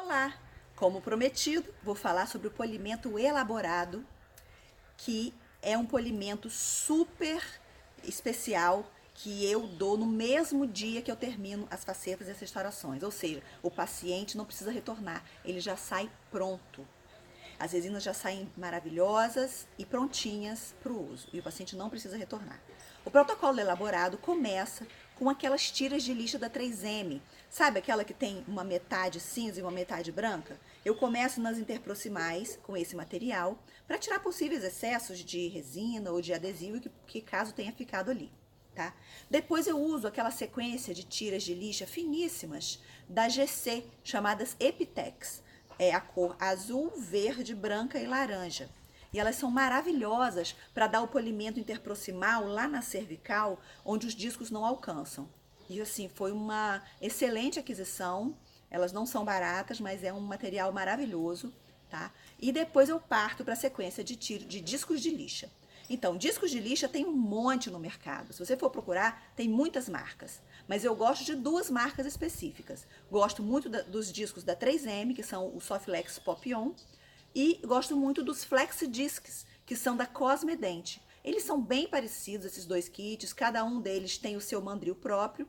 Olá! Como prometido, vou falar sobre o polimento elaborado, que é um polimento super especial que eu dou no mesmo dia que eu termino as facetas e as restaurações. Ou seja, o paciente não precisa retornar, ele já sai pronto. As resinas já saem maravilhosas e prontinhas para o uso, e o paciente não precisa retornar. O protocolo elaborado começa com aquelas tiras de lixa da 3M. Sabe aquela que tem uma metade cinza e uma metade branca? Eu começo nas interproximais com esse material para tirar possíveis excessos de resina ou de adesivo que caso tenha ficado ali. Tá? Depois eu uso aquela sequência de tiras de lixa finíssimas da GC, chamadas Epitex. É a cor azul, verde, branca e laranja. E elas são maravilhosas para dar o polimento interproximal lá na cervical, onde os discos não alcançam. E assim, foi uma excelente aquisição. Elas não são baratas, mas é um material maravilhoso, tá? E depois eu parto para a sequência de discos de lixa. Então, discos de lixa tem um monte no mercado. Se você for procurar, tem muitas marcas. Mas eu gosto de duas marcas específicas. Gosto muito dos discos da 3M, que são o Soflex Pop-On, e gosto muito dos Flex Discs, que são da Cosmedent. Eles são bem parecidos, esses dois kits, cada um deles tem o seu mandril próprio.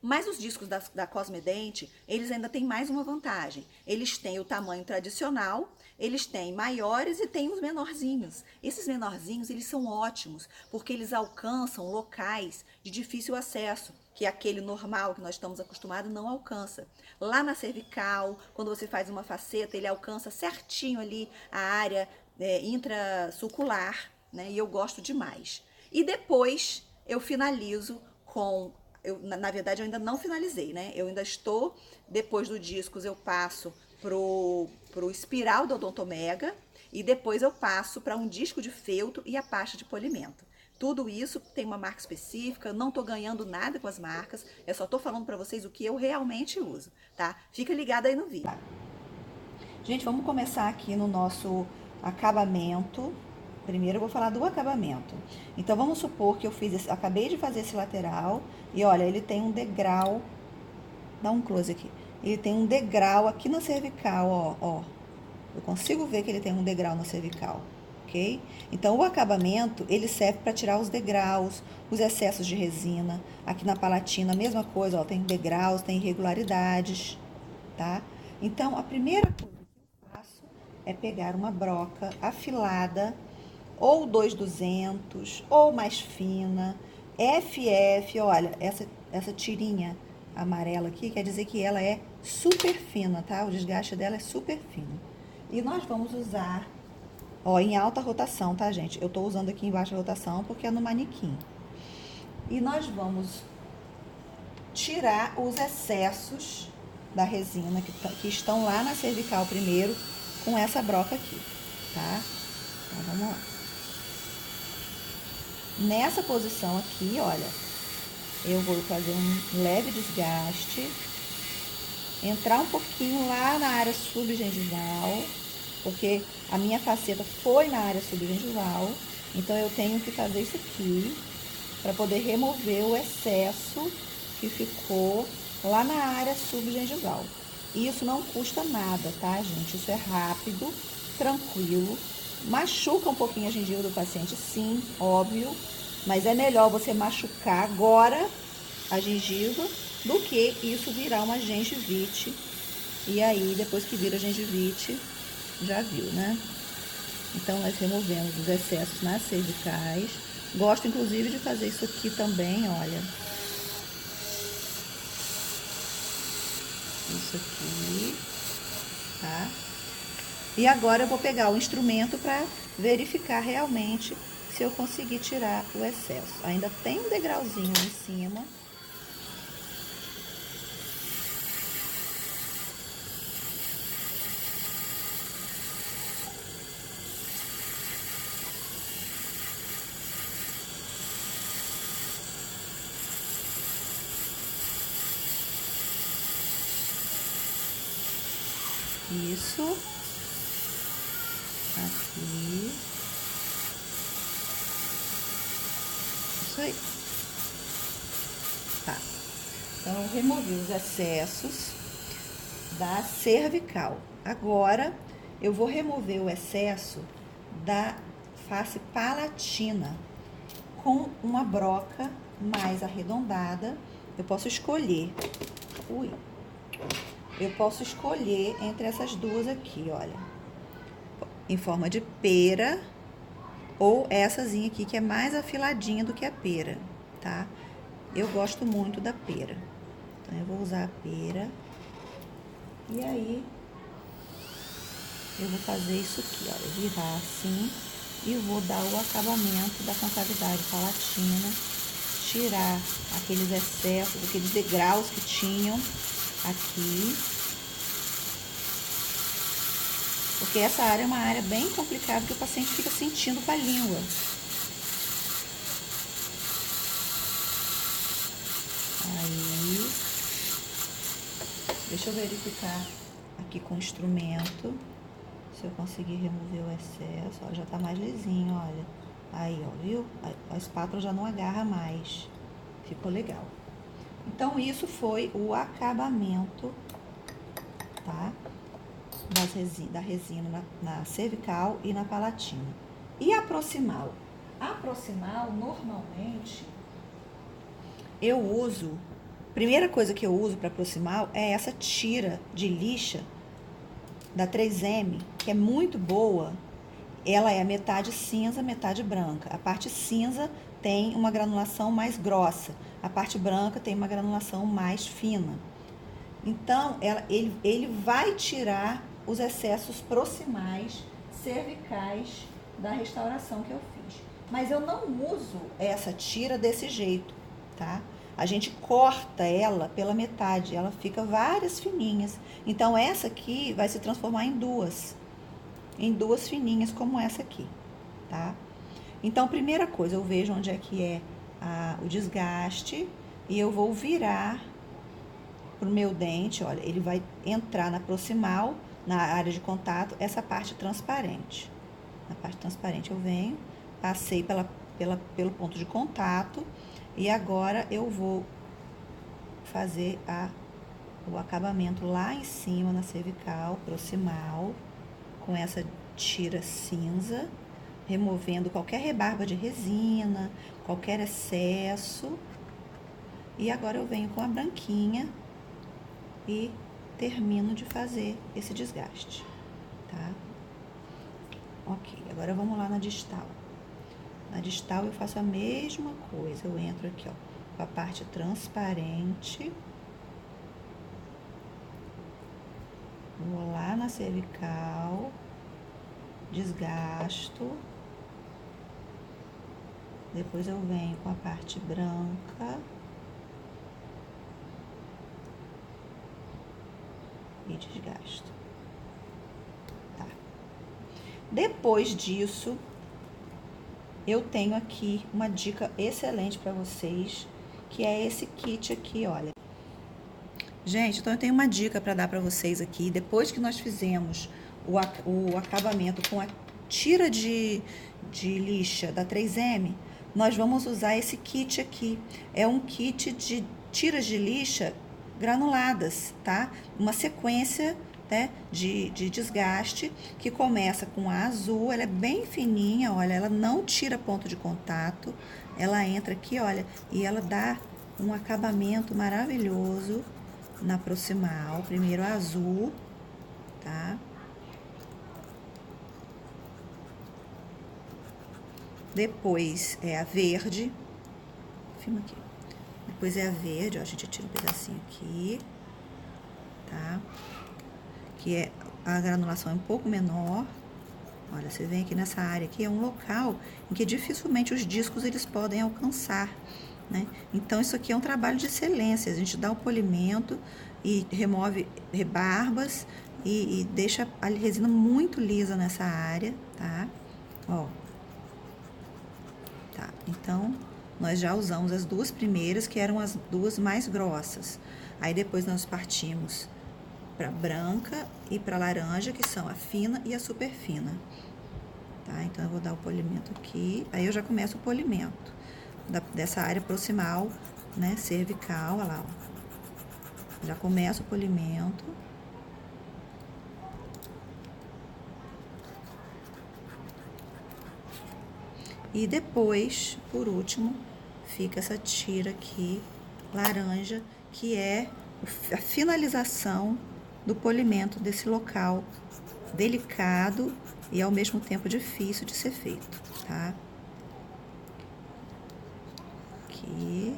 Mas os discos da Cosmedent, eles ainda têm mais uma vantagem. Eles têm o tamanho tradicional, eles têm maiores e têm os menorzinhos. Esses menorzinhos, eles são ótimos, porque eles alcançam locais de difícil acesso, que aquele normal que nós estamos acostumados não alcança. Lá na cervical, quando você faz uma faceta, ele alcança certinho ali a área intrasulcular, né? E eu gosto demais. E depois eu finalizo com na verdade, eu ainda não finalizei, né? Eu ainda estou, depois do discos, eu passo pro espiral do Odontomega e depois eu passo para um disco de feltro e a pasta de polimento. Tudo isso tem uma marca específica, não tô ganhando nada com as marcas, eu só tô falando para vocês o que eu realmente uso, tá? Fica ligado aí no vídeo. Gente, vamos começar aqui no nosso acabamento. Primeiro eu vou falar do acabamento. Então vamos supor que eu acabei de fazer esse lateral e olha, ele tem um degrau. Dá um close aqui. Ele tem um degrau aqui na cervical, ó. Eu consigo ver que ele tem um degrau na cervical, ok? Então o acabamento, ele serve para tirar os degraus, os excessos de resina. Aqui na palatina, a mesma coisa, ó, tem degraus, tem irregularidades, tá? Então a primeira coisa que eu faço é pegar uma broca afilada, ou 2,200, ou mais fina, FF, olha, essa tirinha amarela aqui quer dizer que ela é super fina, tá? O desgaste dela é super fino. E nós vamos usar, ó, em alta rotação, tá, gente? Eu tô usando aqui em baixa rotação porque é no manequim. E nós vamos tirar os excessos da resina que estão lá na cervical primeiro com essa broca aqui, tá? Então, vamos lá. Nessa posição aqui, olha, eu vou fazer um leve desgaste, entrar um pouquinho lá na área subgengival, porque a minha faceta foi na área subgengival, então eu tenho que fazer isso aqui para poder remover o excesso que ficou lá na área subgengival. Isso não custa nada, tá, gente? Isso é rápido, tranquilo. Machuca um pouquinho a gengiva do paciente, sim, óbvio, mas é melhor você machucar agora a gengiva do que isso virar uma gengivite. E aí, depois que vira gengivite, já viu, né? Então, nós removemos os excessos nas cervicais. Gosto, inclusive, de fazer isso aqui também, olha. Isso aqui, tá? E agora eu vou pegar o instrumento para verificar realmente se eu conseguir tirar o excesso. Ainda tem um degrauzinho em cima. Isso. Aqui. Isso aí. Tá. Então, eu removi os excessos da cervical. Agora, eu vou remover o excesso da face palatina com uma broca mais arredondada. Eu posso escolher, eu posso escolher entre essas duas aqui, olha, em forma de pera, ouessazinha aqui que é mais afiladinha do que a pera, tá? Eu gosto muito da pera, então eu vou usar a pera. E aí, eu vou fazer isso aqui, olha, virar assim, e vou dar o acabamento da concavidade palatina, tirar aqueles excessos, aqueles degraus que tinham aqui, porque essa área é uma área bem complicada que o paciente fica sentindo com a língua. Aí, deixa eu verificar aqui com o instrumento se eu conseguir remover o excesso. Ó, já tá mais lisinho, olha. Aí, ó, viu? A espátula já não agarra mais. Ficou legal. Então, isso foi o acabamento, tá? Da resina na cervical e na palatina. E a proximal? A proximal, normalmente, eu uso... Primeira coisa que eu uso para proximal é essa tira de lixa da 3M, que é muito boa. Ela é metade cinza, metade branca. A parte cinza tem uma granulação mais grossa. A parte branca tem uma granulação mais fina. Então, ele vai tirar os excessos proximais, cervicais da restauração que eu fiz. Mas eu não uso essa tira desse jeito, tá? A gente corta ela pela metade, ela fica várias fininhas. Então, essa aqui vai se transformar em duas fininhas como essa aqui, tá? Então, primeira coisa, eu vejo onde é que é o desgaste e eu vou virar pro meu dente, olha, ele vai entrar na proximal, na área de contato, essa parte transparente. Na parte transparente eu venho, passei pelo ponto de contato e agora eu vou fazer o acabamento lá em cima na cervical, proximal, com essa tira cinza, removendo qualquer rebarba de resina, qualquer excesso. E agora eu venho com a branquinha e termino de fazer esse desgaste, tá? Ok, agora vamos lá na distal. Na distal eu faço a mesma coisa, eu entro aqui, ó, com a parte transparente, vou lá na cervical, desgasto, depois eu venho com a parte branca e desgasto, tá? Depois disso, eu tenho aqui uma dica excelente para vocês, que é esse kit aqui, olha. Gente, então eu tenho uma dica para dar para vocês aqui. Depois que nós fizemos o acabamento com a tira de lixa da 3M, nós vamos usar esse kit aqui. É um kit de tiras de lixa granuladas, tá? Uma sequência, né, de desgaste que começa com a azul, ela é bem fininha, olha, ela não tira ponto de contato, ela entra aqui, olha, e ela dá um acabamento maravilhoso na proximal. Primeiro a azul, tá? Depois é a verde, filma aqui. Depois é a verde, ó, a gente tira um pedacinho aqui, tá? Que a granulação é um pouco menor. Olha, você vem aqui nessa área aqui, é um local em que dificilmente os discos eles podem alcançar, né? Então, isso aqui é um trabalho de excelência. A gente dá o polimento e remove rebarbas e deixa a resina muito lisa nessa área, tá? Ó. Tá, então, nós já usamos as duas primeiras, que eram as duas mais grossas. Aí, depois nós partimos para branca e para laranja, que são a fina e a super fina. Tá? Então, eu vou dar o polimento aqui. Aí, eu já começo o polimento dessa área proximal, né, cervical, olha lá, ó. Já começo o polimento. E depois, por último, fica essa tira aqui, laranja, que é a finalização do polimento desse local delicado e ao mesmo tempo difícil de ser feito, tá? Aqui,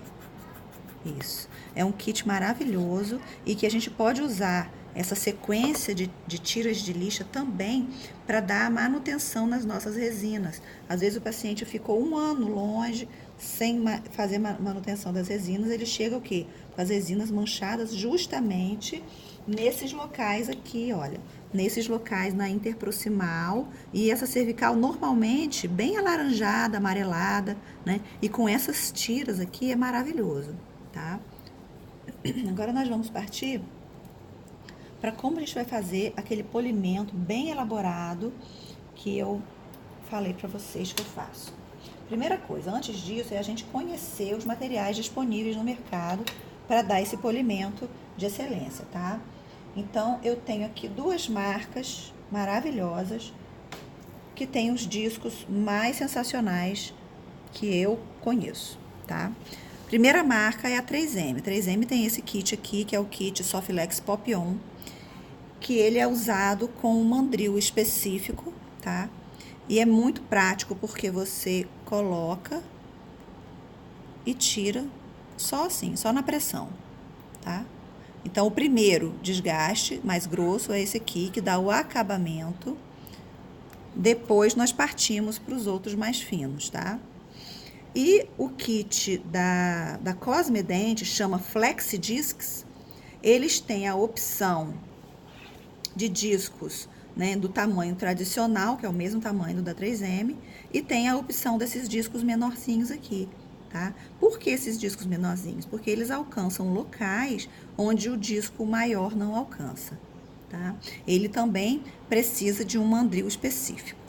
isso. É um kit maravilhoso e que a gente pode usar essa sequência de tiras de lixa também para dar manutenção nas nossas resinas. Às vezes o paciente ficou 1 ano longe, sem fazer manutenção das resinas, ele chega o quê? Com as resinas manchadas justamente nesses locais aqui, olha. Nesses locais na interproximal, e essa cervical normalmente bem alaranjada, amarelada, né? E com essas tiras aqui é maravilhoso, tá? Agora nós vamos partir para como a gente vai fazer aquele polimento bem elaborado que eu falei para vocês que eu faço. Primeira coisa, antes disso, é a gente conhecer os materiais disponíveis no mercado para dar esse polimento de excelência, tá? Então, eu tenho aqui 2 marcas maravilhosas que têm os discos mais sensacionais que eu conheço, tá? Primeira marca é a 3M. A 3M tem esse kit aqui, que é o kit Soflex Pop On, que ele é usado com um mandril específico, tá? E é muito prático porque você coloca e tira só assim, só na pressão, tá? Então, o primeiro desgaste mais grosso é esse aqui, que dá o acabamento. Depois, nós partimos para os outros mais finos, tá? E o kit da Cosmedent chama Flexi Discs. Eles têm a opção de discos, né, do tamanho tradicional, que é o mesmo tamanho do da 3M, e tem a opção desses discos menorzinhos aqui, tá? Por que esses discos menorzinhos? Porque eles alcançam locais onde o disco maior não alcança, tá? Ele também precisa de um mandril específico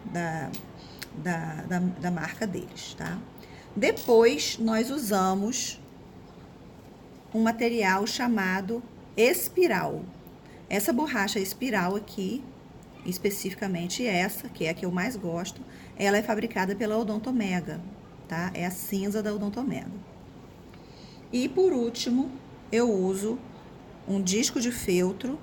da marca deles, tá? Depois, nós usamos um material chamado espiral. Essa borracha espiral aqui, especificamente essa, que é a que eu mais gosto, ela é fabricada pela Odontomega, tá? É a cinza da Odontomega. E por último, eu uso um disco de feltro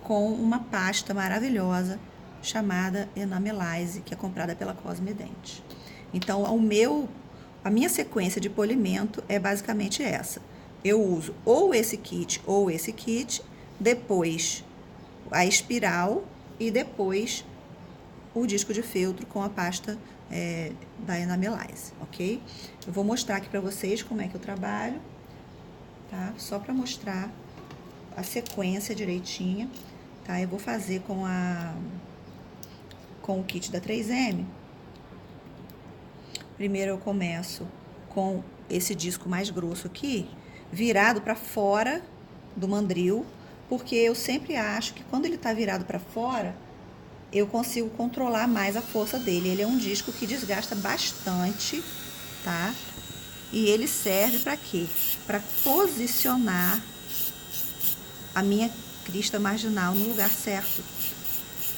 com uma pasta maravilhosa chamada Enamelize, que é comprada pela Cosmedent. Então, a minha sequência de polimento é basicamente essa. Eu uso ou esse kit, depois a espiral e depois o disco de feltro com a pasta da Enamelize, ok? Eu vou mostrar aqui para vocês como é que eu trabalho, tá? Só para mostrar a sequência direitinha, tá? Eu vou fazer com o kit da 3M. Primeiro eu começo com esse disco mais grosso aqui, virado para fora do mandril, porque eu sempre acho que quando ele está virado para fora, eu consigo controlar mais a força dele. Ele é um disco que desgasta bastante, tá? E ele serve para quê? Para posicionar a minha crista marginal no lugar certo.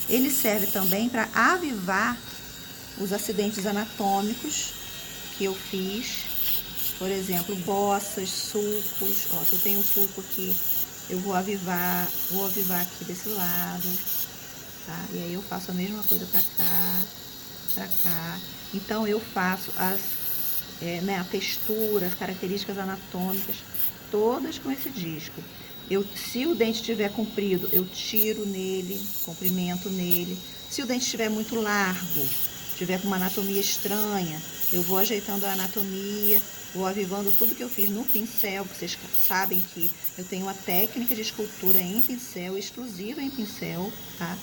Ele serve também para avivar os acidentes anatômicos que eu fiz. Por exemplo, bossas, sulcos. Ó, se eu tenho um sulco aqui, eu vou avivar aqui desse lado, tá? E aí eu faço a mesma coisa pra cá. Então, eu faço a textura, as características anatômicas, todas com esse disco. Se o dente estiver comprido, eu tiro nele, comprimento nele. Se o dente estiver muito largo, tiver com uma anatomia estranha, eu vou ajeitando a anatomia, vou avivando tudo que eu fiz no pincel. Vocês sabem que eu tenho uma técnica de escultura em pincel, exclusiva em pincel, tá?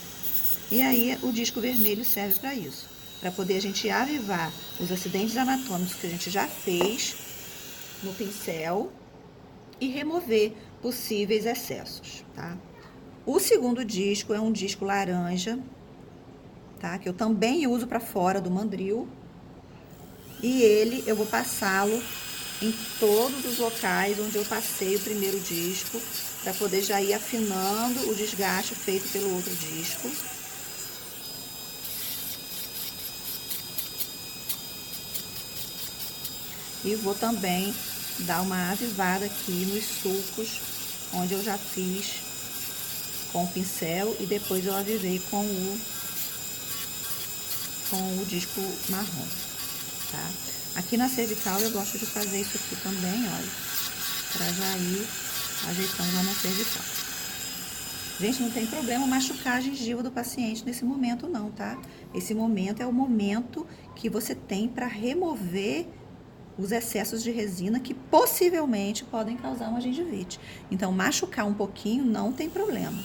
E aí o disco vermelho serve para isso, para poder a gente avivar os acidentes anatômicos que a gente já fez no pincel e remover possíveis excessos, tá? O segundo disco é um disco laranja, tá? Que eu também uso para fora do mandril. E eu vou passá-lo em todos os locais onde eu passei o primeiro disco, para poder já ir afinando o desgaste feito pelo outro disco. E vou também dar uma avivada aqui nos sulcos, onde eu já fiz com o pincel e depois eu avivei com o disco marrom, tá? Aqui na cervical eu gosto de fazer isso aqui também, olha, pra já ir ajeitando lá na cervical. Gente, não tem problema machucar a gengiva do paciente nesse momento não, tá? Esse momento é o momento que você tem para remover os excessos de resina que possivelmente podem causar uma gengivite. Então, machucar um pouquinho não tem problema.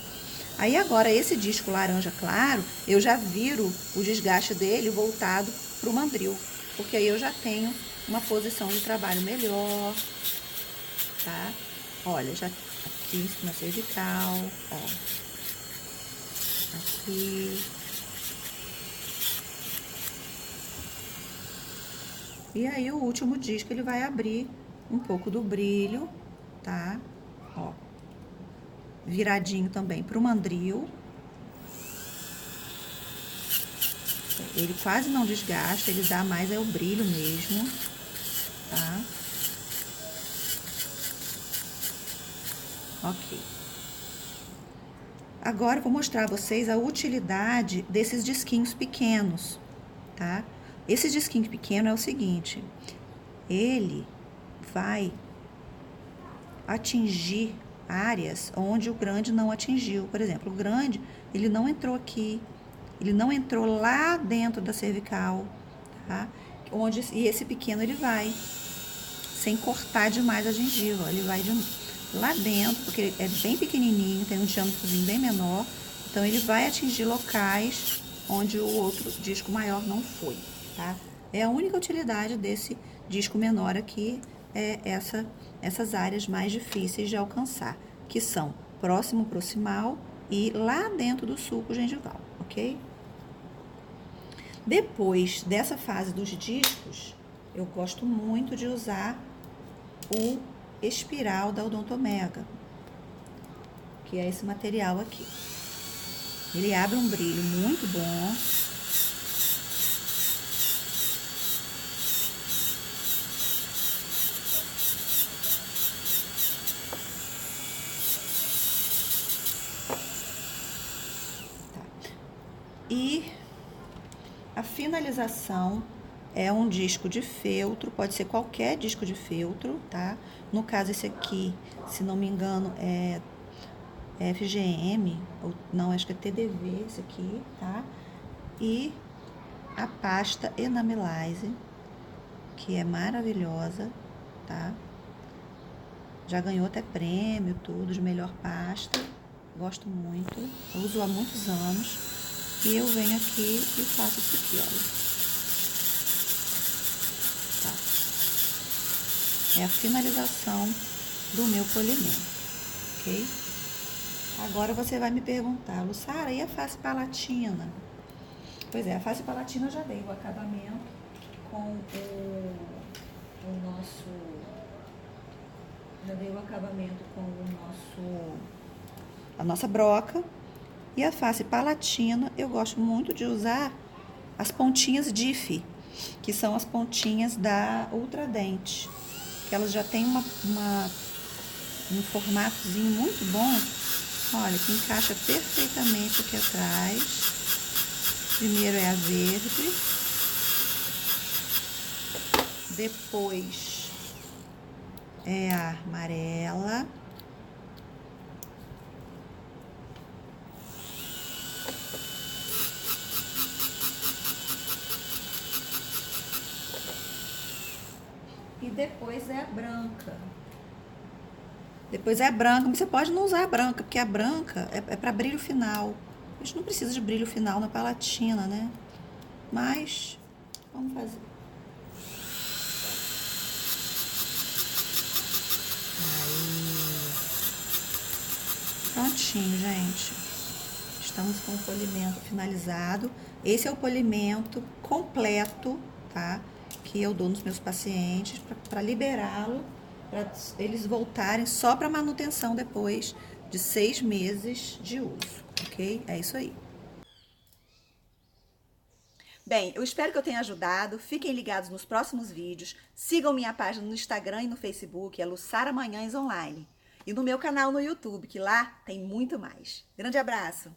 Aí agora, esse disco laranja claro, eu já viro o desgaste dele voltado para o mandril, porque aí eu já tenho uma posição de trabalho melhor, tá? Olha, já aqui na cervical, ó. Aqui. E aí o último disco ele vai abrir um pouco do brilho, tá? Ó. Viradinho também pro mandril. Ele quase não desgasta, ele dá mais é o brilho mesmo, tá? Ok. Agora eu vou mostrar a vocês a utilidade desses disquinhos pequenos, tá? Esse disquinho pequeno é o seguinte, ele vai atingir áreas onde o grande não atingiu. Por exemplo, o grande, ele não entrou aqui, ele não entrou lá dentro da cervical, tá? E esse pequeno ele vai, sem cortar demais a gengiva, ele vai lá dentro, porque é bem pequenininho, tem um diâmetrozinho bem menor, então ele vai atingir locais onde o outro disco maior não foi, tá? É a única utilidade desse disco menor aqui, é essas áreas mais difíceis de alcançar, que são próximo proximal e lá dentro do sulco gengival, ok? Depois dessa fase dos discos, eu gosto muito de usar o espiral da Odontomega, que é esse material aqui. Ele abre um brilho muito bom. Tá. E a finalização é um disco de feltro, pode ser qualquer disco de feltro, tá? No caso, esse aqui, se não me engano, é FGM, ou não, acho que é TDV esse aqui, tá? E a pasta Enamelize, que é maravilhosa, tá? Já ganhou até prêmio, tudo, de melhor pasta. Gosto muito, eu uso há muitos anos. E eu venho aqui e faço isso aqui, olha. É a finalização do meu polimento, ok? Agora você vai me perguntar, Lussara, e a face palatina? Pois é, a face palatina eu já dei o acabamento com o nosso... Já dei o acabamento com a nossa broca. E a face palatina, eu gosto muito de usar as pontinhas DIF, que são as pontinhas da Ultradent, que elas já têm um formatozinho muito bom, olha, que encaixa perfeitamente aqui atrás. Primeiro é a verde, depois é a amarela, e depois é a branca. Depois é a branca, mas você pode não usar a branca, porque a branca é para brilho final. A gente não precisa de brilho final na palatina, né? Mas, vamos fazer. Aí. Prontinho, gente. Estamos com o polimento finalizado. Esse é o polimento completo, tá? Que eu dou nos meus pacientes para liberá-lo, para eles voltarem só para manutenção depois de 6 meses de uso, ok? É isso aí. Bem, eu espero que eu tenha ajudado. Fiquem ligados nos próximos vídeos. Sigam minha página no Instagram e no Facebook, é Lussara Manhães Online. E no meu canal no YouTube, que lá tem muito mais. Grande abraço!